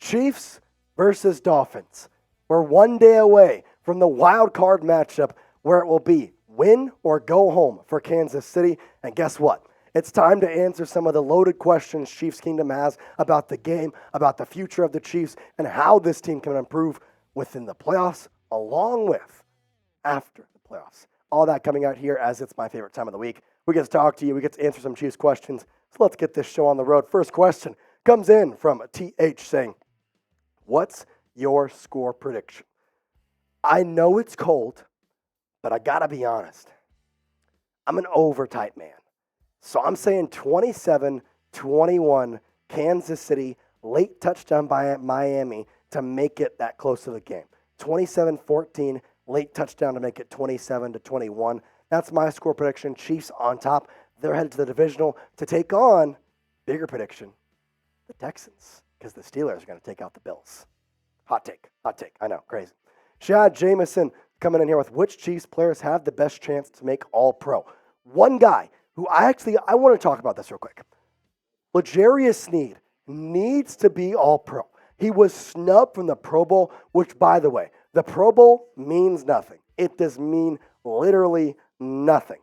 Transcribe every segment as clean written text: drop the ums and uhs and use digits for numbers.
Chiefs versus Dolphins. We're one day away from the wild card matchup where it will be win or go home for Kansas City. And guess what? It's time to answer some of the loaded questions Chiefs Kingdom has about the game, about the future of the Chiefs, and how this team can improve within the playoffs, along with after the playoffs. All that coming out here as it's my favorite time of the week. We get to talk to you. We get to answer some Chiefs questions. So let's get this show on the road. First question comes in from TH saying, what's your score prediction? I know it's cold, but I got to be honest. I'm an over-type man. So I'm saying 27-21 Kansas City, late touchdown by Miami to make it that close to the game. 27-14, late touchdown to make it 27-21. That's my score prediction. Chiefs on top. They're headed to the divisional to take on, bigger prediction, the Texans, because the Steelers are going to take out the Bills. Hot take. I know, crazy. Shad Jameson coming in here with which Chiefs players have the best chance to make All-Pro. One guy who I want to talk about this real quick. L'Jarius Sneed needs to be All-Pro. He was snubbed from the Pro Bowl, which, by the way, the Pro Bowl means nothing. It does mean literally nothing.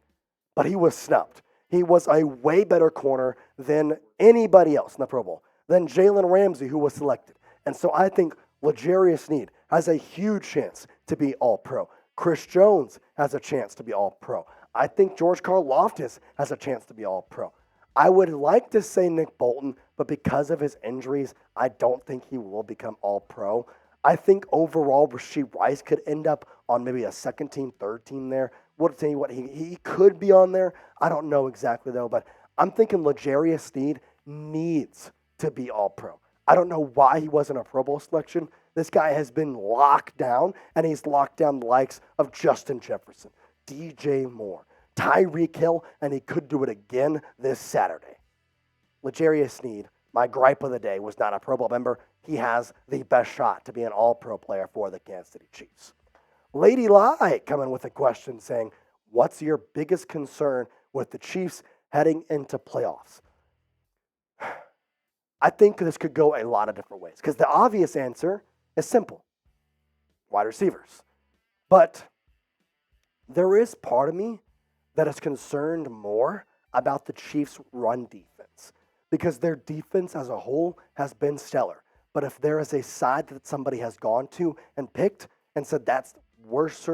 But he was snubbed. He was a way better corner than anybody else in the Pro Bowl, than Jaylen Ramsey, who was selected. And so I think L'Jarius Sneed has a huge chance to be All-Pro. Chris Jones has a chance to be All-Pro. I think George Karlaftis has a chance to be All-Pro. I would like to say Nick Bolton, but because of his injuries, I don't think he will become All-Pro. I think overall, Rashee Rice could end up on maybe a second team, third team there. We'll tell you what, he could be on there. I don't know exactly, though, but I'm thinking L'Jarius Sneed needs to be All-Pro. I don't know why he wasn't a Pro Bowl selection. This guy has been locked down, and he's locked down the likes of Justin Jefferson, DJ Moore, Tyreek Hill, and he could do it again this Saturday. L'Jarius Sneed, my gripe of the day, was not a Pro Bowl member. He has the best shot to be an All-Pro player for the Kansas City Chiefs. Lady Lie coming with a question saying, what's your biggest concern with the Chiefs heading into playoffs? I think this could go a lot of different ways because the obvious answer is simple. Wide receivers. But there is part of me that is concerned more about the Chiefs' run defense because their defense as a whole has been stellar. But if there is a side that somebody has gone to and picked and said that's worse,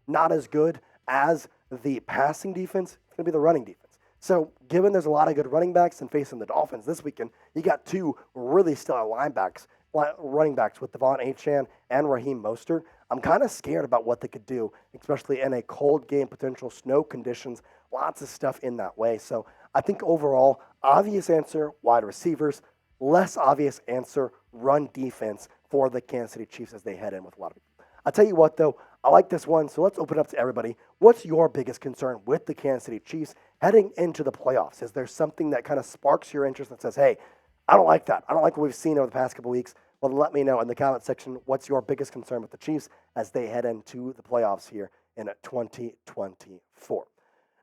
not as good as the passing defense, it's going to be the running defense. So given there's a lot of good running backs and facing the Dolphins this weekend, you got two really stellar running backs with Devon Achane and Raheem Mostert. I'm kind of scared about what they could do, especially in a cold game, potential snow conditions, lots of stuff in that way. So I think overall, obvious answer, wide receivers, less obvious answer, run defense for the Kansas City Chiefs as they head in with a lot of people. I'll tell you what, though, I like this one, so let's open it up to everybody. What's your biggest concern with the Kansas City Chiefs heading into the playoffs? Is there something that kind of sparks your interest and says, hey, I don't like that. I don't like what we've seen over the past couple weeks. Well, let me know in the comment section what's your biggest concern with the Chiefs as they head into the playoffs here in 2024.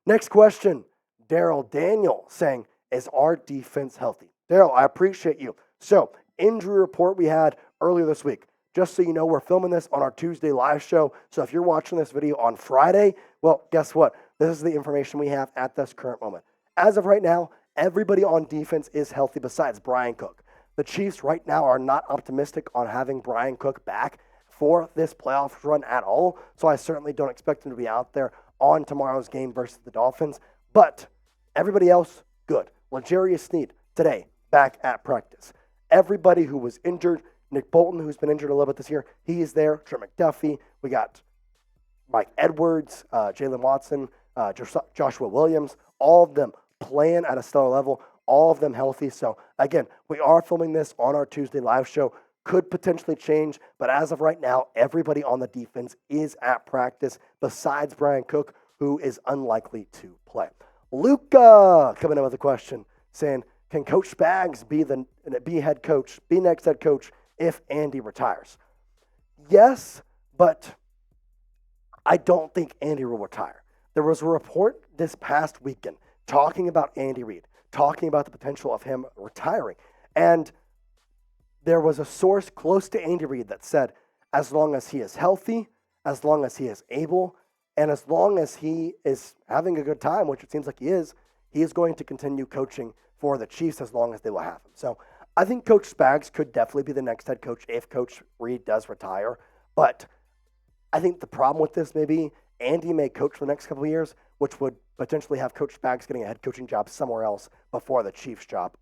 Next question, Daryl Daniel saying, is our defense healthy? Daryl, I appreciate you. So, injury report we had earlier this week. Just so you know, we're filming this on our Tuesday live show. So if you're watching this video on Friday, well, guess what? This is the information we have at this current moment. As of right now, everybody on defense is healthy besides Brian Cook. The Chiefs right now are not optimistic on having Brian Cook back for this playoff run at all. So I certainly don't expect him to be out there on tomorrow's game versus the Dolphins. But everybody else, good. L'Jarius Sneed, today, back at practice. Everybody who was injured, Nick Bolton, who's been injured a little bit this year, he is there. Trent McDuffie. We got Mike Edwards, Jalen Watson, Joshua Williams, all of them playing at a stellar level, all of them healthy. So, again, we are filming this on our Tuesday live show. Could potentially change, but as of right now, everybody on the defense is at practice besides Brian Cook, who is unlikely to play. Luca coming in with a question saying, can Coach Spags be next head coach if Andy retires? Yes, but I don't think Andy will retire. There was a report this past weekend talking about Andy Reid, talking about the potential of him retiring. And there was a source close to Andy Reid that said, as long as he is healthy, as long as he is able, and as long as he is having a good time, which it seems like he is going to continue coaching for the Chiefs as long as they will have him. So I think Coach Spags could definitely be the next head coach if Coach Reid does retire. But I think the problem with this may be Andy may coach for the next couple of years, which would potentially have Coach Spags getting a head coaching job somewhere else before the Chiefs job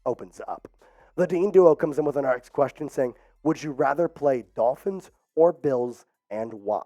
opens up. The Dean duo comes in with our next question saying, would you rather play Dolphins or Bills and why?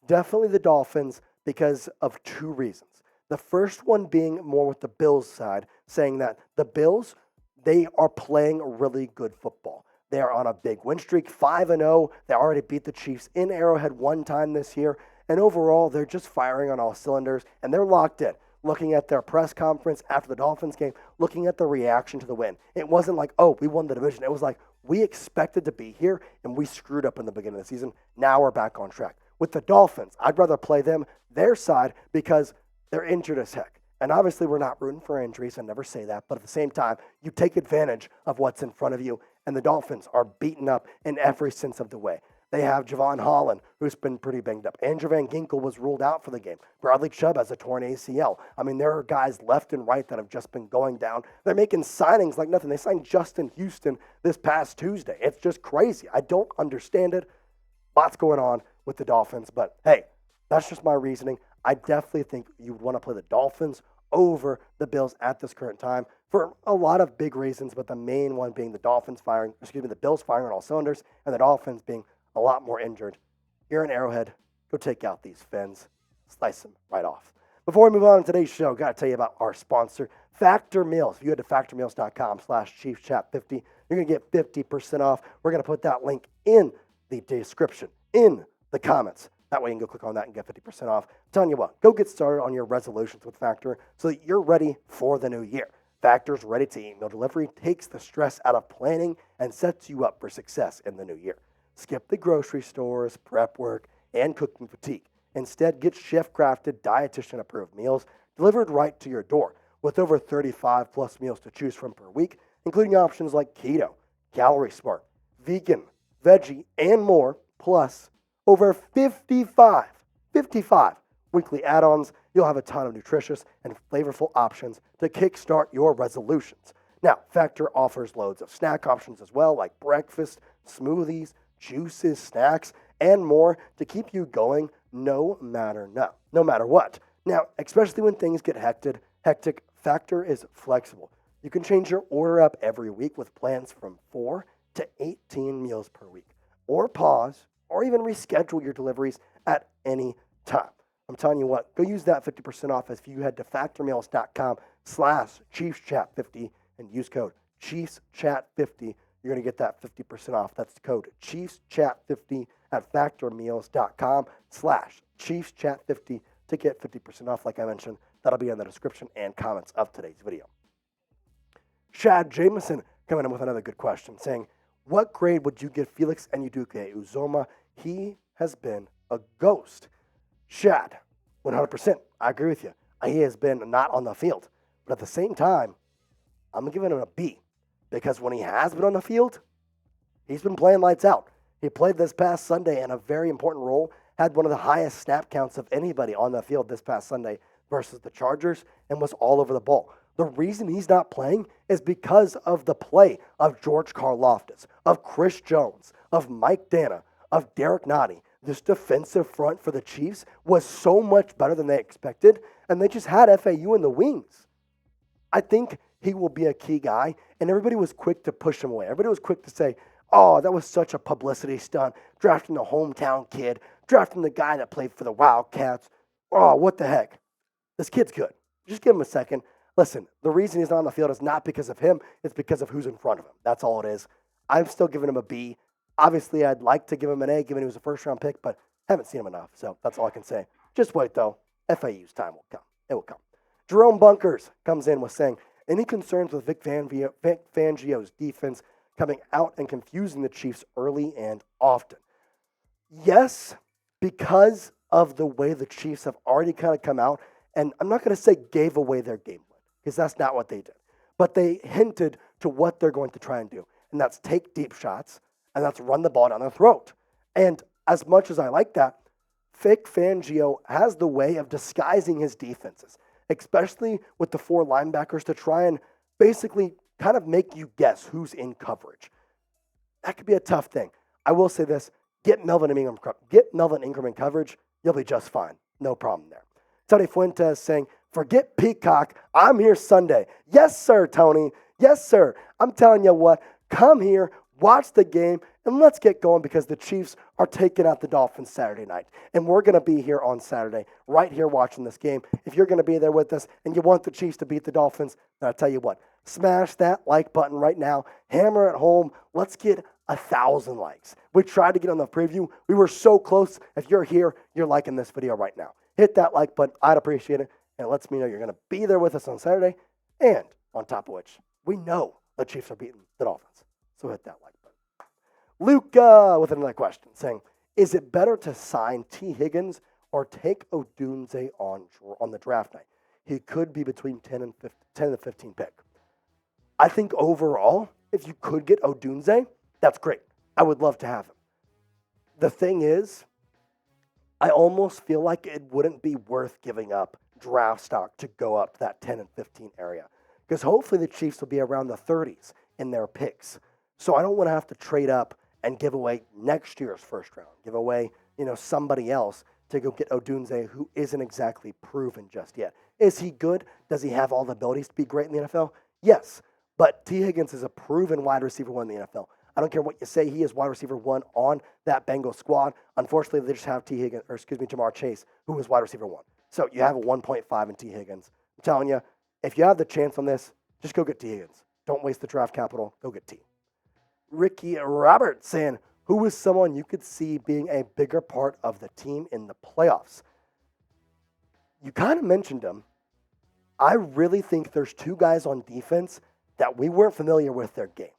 Definitely the Dolphins because of two reasons. The first one being more with the Bills side, saying that the Bills, they are playing really good football. They are on a big win streak, 5-0. They already beat the Chiefs in Arrowhead one time this year. And overall, they're just firing on all cylinders, and they're locked in. Looking at their press conference after the Dolphins game, looking at the reaction to the win. It wasn't like, oh, we won the division. It was like, we expected to be here, and we screwed up in the beginning of the season. Now we're back on track. With the Dolphins, I'd rather play them, their side, because they're injured as heck. And obviously, we're not rooting for injuries. I never say that. But at the same time, you take advantage of what's in front of you, and the Dolphins are beaten up in every sense of the way. They have Javon Holland, who's been pretty banged up. Andrew Van Ginkel was ruled out for the game. Bradley Chubb has a torn ACL. I mean, there are guys left and right that have just been going down. They're making signings like nothing. They signed Justin Houston this past Tuesday. It's just crazy. I don't understand it. Lots going on with the Dolphins, but hey, that's just my reasoning. I definitely think you would want to play the Dolphins over the Bills at this current time for a lot of big reasons, but the main one being the Bills firing on all cylinders, and the Dolphins being a lot more injured. You're in Arrowhead. Go take out these fins. Slice them right off. Before we move on to today's show, got to tell you about our sponsor, Factor Meals. If you head to factormeals.com/ChiefsChat50, you're going to get 50% off. We're going to put that link in the description, in the comments. That way you can go click on that and get 50% off. I'm telling you what, go get started on your resolutions with Factor so that you're ready for the new year. Factor's ready-to-eat meal delivery takes the stress out of planning and sets you up for success in the new year. Skip the grocery stores, prep work, and cooking fatigue. Instead, get chef-crafted, dietitian-approved meals delivered right to your door with over 35-plus meals to choose from per week, including options like keto, calorie smart, vegan, veggie, and more, plus over 55 weekly add-ons. You'll have a ton of nutritious and flavorful options to kickstart your resolutions. Now, Factor offers loads of snack options as well, like breakfast, smoothies, juices, snacks, and more to keep you going no matter what. Now, especially when things get hectic, Factor is flexible. You can change your order up every week with plans from 4 to 18 meals per week, or pause, or even reschedule your deliveries at any time. I'm telling you what, go use that 50% off if you head to factormeals.com/ChiefsChat50 and use code ChiefsChat50. You're going to get that 50% off. That's the code ChiefsChat50 at factormeals.com/ChiefsChat50 to get 50% off. Like I mentioned, that'll be in the description and comments of today's video. Shad Jameson coming in with another good question saying, what grade would you give Felix Anudike-Uzomah? He has been a ghost. Shad, 100%. I agree with you. He has been not on the field. But at the same time, I'm giving him a B. Because when he has been on the field, he's been playing lights out. He played this past Sunday in a very important role, had one of the highest snap counts of anybody on the field this past Sunday versus the Chargers, and was all over the ball. The reason he's not playing is because of the play of George Karlaftis, of Chris Jones, of Mike Dana, of Derek Nottie. This defensive front for the Chiefs was so much better than they expected, and they just had FAU in the wings. I think he will be a key guy, and everybody was quick to push him away. Everybody was quick to say, oh, that was such a publicity stunt, drafting the hometown kid, drafting the guy that played for the Wildcats. Oh, what the heck? This kid's good. Just give him a second. Listen, the reason he's not on the field is not because of him. It's because of who's in front of him. That's all it is. I'm still giving him a B. Obviously, I'd like to give him an A, given he was a first-round pick, but haven't seen him enough, so that's all I can say. Just wait, though. FAU's time will come. It will come. Jerome Bunkers comes in with saying, any concerns with Vic Fangio's defense coming out and confusing the Chiefs early and often? Yes, because of the way the Chiefs have already kind of come out, and I'm not going to say gave away their game plan, because that's not what they did. But they hinted to what they're going to try and do. and that's take deep shots, and that's run the ball down their throat. And as much as I like that, Vic Fangio has the way of disguising his defenses, especially with the 4 linebackers, to try and basically kind of make you guess who's in coverage. That could be a tough thing. I will say this, get Melvin Ingram in coverage, you'll be just fine. No problem there. Tony Fuentes saying, forget Peacock, I'm here Sunday. Yes, sir, Tony. Yes, sir. I'm telling you what, come here, watch the game, and let's get going because the Chiefs are taking out the Dolphins Saturday night. And we're going to be here on Saturday, right here watching this game. If you're going to be there with us and you want the Chiefs to beat the Dolphins, then I'll tell you what, smash that like button right now. Hammer it home. Let's get 1,000 likes. We tried to get on the preview. We were so close. If you're here, you're liking this video right now. Hit that like button. I'd appreciate it. And it lets me know you're going to be there with us on Saturday. And on top of which, we know the Chiefs are beating the Dolphins. So hit that like button. Luca with another question saying, is it better to sign Tee Higgins or take Odunze on the draft night? He could be between 10 and 15 pick. I think overall, if you could get Odunze, that's great. I would love to have him. The thing is, I almost feel like it wouldn't be worth giving up draft stock to go up to that 10 and 15 area. Because hopefully the Chiefs will be around the 30s in their picks. So I don't want to have to trade up and give away next year's first round, give away, somebody else to go get Odunze who isn't exactly proven just yet. Is he good? Does he have all the abilities to be great in the NFL? Yes. But Tee Higgins is a proven wide receiver 1 in the NFL. I don't care what you say, he is wide receiver 1 on that Bengals squad. Unfortunately, they just have Jamar Chase, who is wide receiver 1. So you have a 1.5 in Tee Higgins. I'm telling you, if you have the chance on this, just go get Tee Higgins. Don't waste the draft capital. Go get T. Ricky Roberts saying, who is someone you could see being a bigger part of the team in the playoffs? You kind of mentioned him. I really think there's 2 guys on defense that we weren't familiar with their game.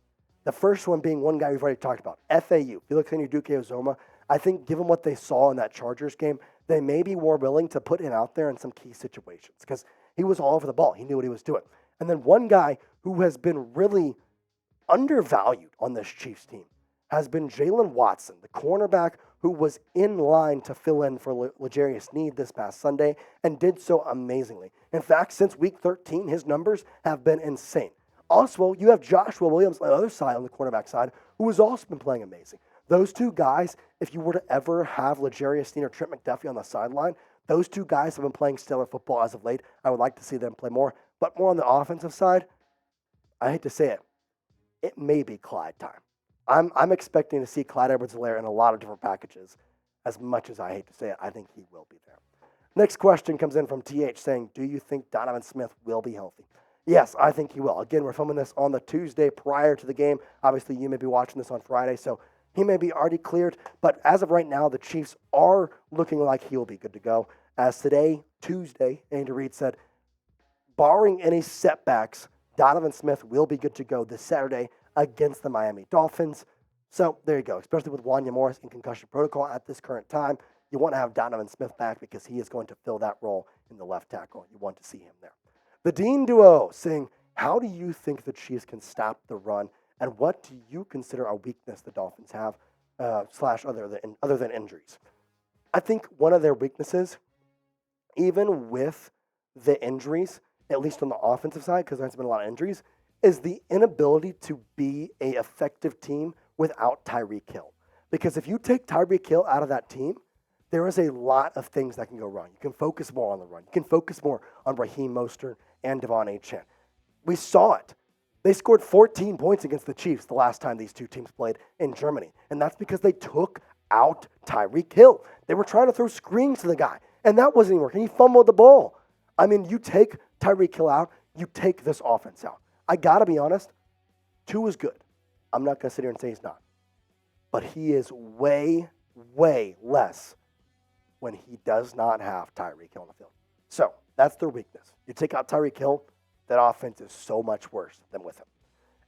The first one being one guy we've already talked about, FAU, Felix Anudike-Uzomah. I think given what they saw in that Chargers game, they may be more willing to put him out there in some key situations because he was all over the ball. He knew what he was doing. And then one guy who has been really undervalued on this Chiefs team has been Jaylen Watson, the cornerback who was in line to fill in for L'Jarius Sneed this past Sunday and did so amazingly. In fact, since week 13, his numbers have been insane. Also, you have Joshua Williams on the other side, on the cornerback side, who has also been playing amazing. Those 2 guys, if you were to ever have L'Jarius Sneed or Trent McDuffie on the sideline, those 2 guys have been playing stellar football as of late. I would like to see them play more. But more on the offensive side, I hate to say it, it may be Clyde time. I'm expecting to see Clyde Edwards-Helaire in a lot of different packages. As much as I hate to say it, I think he will be there. Next question comes in from TH saying, do you think Donovan Smith will be healthy? Yes, I think he will. Again, we're filming this on the Tuesday prior to the game. Obviously, you may be watching this on Friday, so he may be already cleared. But as of right now, the Chiefs are looking like he'll be good to go. As today, Tuesday, Andy Reid said, barring any setbacks, Donovan Smith will be good to go this Saturday against the Miami Dolphins. So there you go. Especially with Wanya Morris in concussion protocol at this current time, you want to have Donovan Smith back because he is going to fill that role in the left tackle. You want to see him there. The Dean Duo saying, how do you think the Chiefs can stop the run, and what do you consider a weakness the Dolphins have, other than injuries? I think one of their weaknesses, even with the injuries, at least on the offensive side, because there's been a lot of injuries, is the inability to be an effective team without Tyreek Hill. Because if you take Tyreek Hill out of that team, there is a lot of things that can go wrong. You can focus more on the run. You can focus more on Raheem Mostert and Devon Achane. We saw it. They scored 14 points against the Chiefs the last time these 2 teams played in Germany. And that's because they took out Tyreek Hill. They were trying to throw screens to the guy, and that wasn't working. He fumbled the ball. I mean, you take Tyreek Hill out, you take this offense out. I got to be honest, 2 is good. I'm not going to sit here and say he's not. But he is way, way less when he does not have Tyreek Hill on the field. So that's their weakness. You take out Tyreek Hill, that offense is so much worse than with him.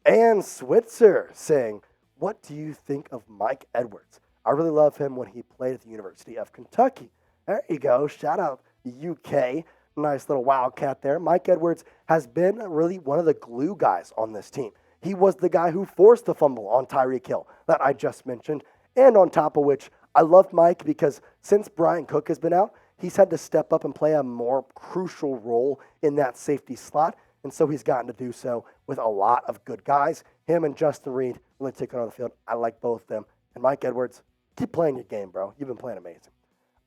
And Switzer saying, what do you think of Mike Edwards? I really love him when he played at the University of Kentucky. There you go. Shout out UK. Nice little Wildcat there. Mike Edwards has been really one of the glue guys on this team. He was the guy who forced the fumble on Tyreek Hill that I just mentioned. And on top of which, I love Mike because since Brian Cook has been out, he's had to step up and play a more crucial role in that safety slot. And so he's gotten to do so with a lot of good guys. Him and Justin Reid really taking on the field. I like both of them. And Mike Edwards, keep playing your game, bro. You've been playing amazing.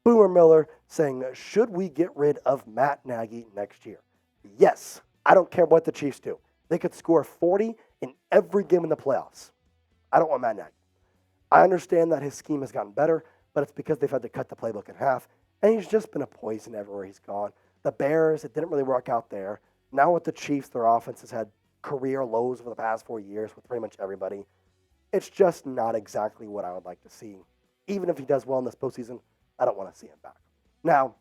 Boomer Miller saying, should we get rid of Matt Nagy next year? Yes. I don't care what the Chiefs do. They could score 40 in every game in the playoffs. I don't want Matt Nagy. I understand that his scheme has gotten better, but it's because they've had to cut the playbook in half, and he's just been a poison everywhere he's gone. The Bears, it didn't really work out there. Now with the Chiefs, their offense has had career lows over the past 4 years with pretty much everybody. It's just not exactly what I would like to see. Even if he does well in this postseason, I don't want to see him back. Now,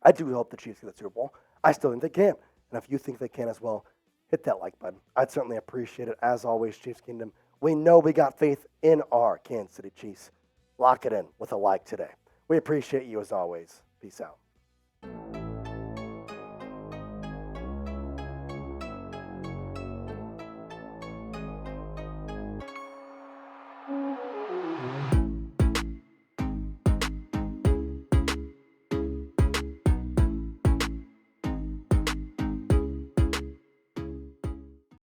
I do hope the Chiefs get the Super Bowl. I still think they can. And if you think they can as well, hit that like button. I'd certainly appreciate it. As always, Chiefs Kingdom, we know we got faith in our Kansas City Chiefs. Lock it in with a like today. We appreciate you as always. Peace out.